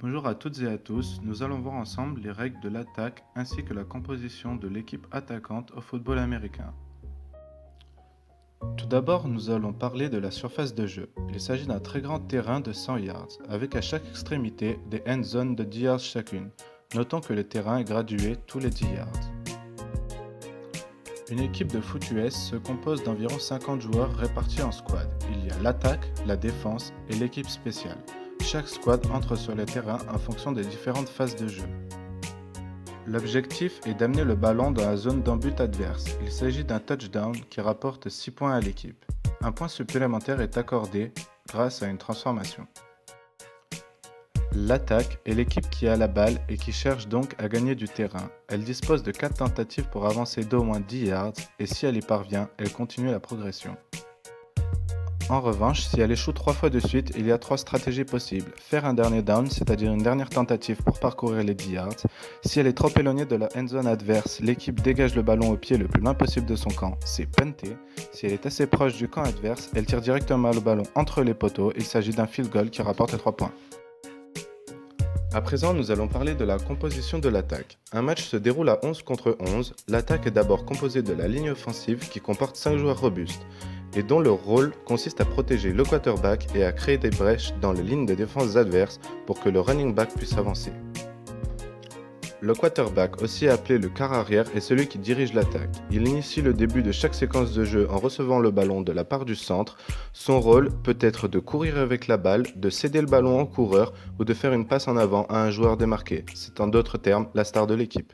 Bonjour à toutes et à tous, nous allons voir ensemble les règles de l'attaque ainsi que la composition de l'équipe attaquante au football américain. Tout d'abord, nous allons parler de la surface de jeu. Il s'agit d'un très grand terrain de 100 yards, avec à chaque extrémité des end zones de 10 yards chacune. Notons que le terrain est gradué tous les 10 yards. Une équipe de foot US se compose d'environ 50 joueurs répartis en squads. Il y a l'attaque, la défense et l'équipe spéciale. Chaque squad entre sur le terrain en fonction des différentes phases de jeu. L'objectif est d'amener le ballon dans la zone d'en-but adverse. Il s'agit d'un touchdown qui rapporte 6 points à l'équipe. Un point supplémentaire est accordé grâce à une transformation. L'attaque est l'équipe qui a la balle et qui cherche donc à gagner du terrain. Elle dispose de 4 tentatives pour avancer d'au moins 10 yards et si elle y parvient, elle continue la progression. En revanche, si elle échoue 3 fois de suite, il y a 3 stratégies possibles. Faire un dernier down, c'est-à-dire une dernière tentative pour parcourir les 10 yards. Si elle est trop éloignée de la end zone adverse, l'équipe dégage le ballon au pied le plus loin possible de son camp, c'est punter. Si elle est assez proche du camp adverse, elle tire directement le ballon entre les poteaux, il s'agit d'un field goal qui rapporte 3 points. À présent, nous allons parler de la composition de l'attaque. Un match se déroule à 11 contre 11. L'attaque est d'abord composée de la ligne offensive qui comporte 5 joueurs robustes et dont le rôle consiste à protéger le quarterback et à créer des brèches dans les lignes de défense adverses pour que le running back puisse avancer. Le quarterback, aussi appelé le quart arrière, est celui qui dirige l'attaque. Il initie le début de chaque séquence de jeu en recevant le ballon de la part du centre. Son rôle peut être de courir avec la balle, de céder le ballon en coureur ou de faire une passe en avant à un joueur démarqué. C'est en d'autres termes la star de l'équipe.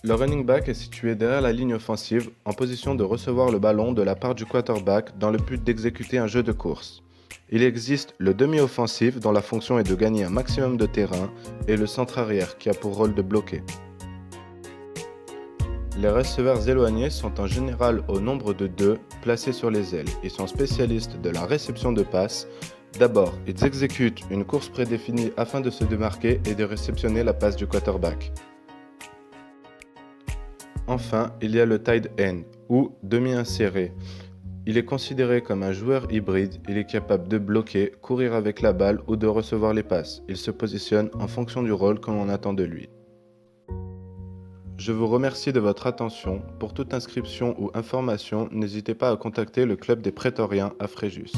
Le running back est situé derrière la ligne offensive, en position de recevoir le ballon de la part du quarterback dans le but d'exécuter un jeu de course. Il existe le demi-offensif dont la fonction est de gagner un maximum de terrain et le centre arrière qui a pour rôle de bloquer. Les receveurs éloignés sont en général au nombre de 2 placés sur les ailes. Ils sont spécialistes de la réception de passes. D'abord, ils exécutent une course prédéfinie afin de se démarquer et de réceptionner la passe du quarterback. Enfin, il y a le tight end, ou demi-inséré. Il est considéré comme un joueur hybride, il est capable de bloquer, courir avec la balle ou de recevoir les passes. Il se positionne en fonction du rôle que l'on attend de lui. Je vous remercie de votre attention. Pour toute inscription ou information, n'hésitez pas à contacter le club des prétoriens à Fréjus.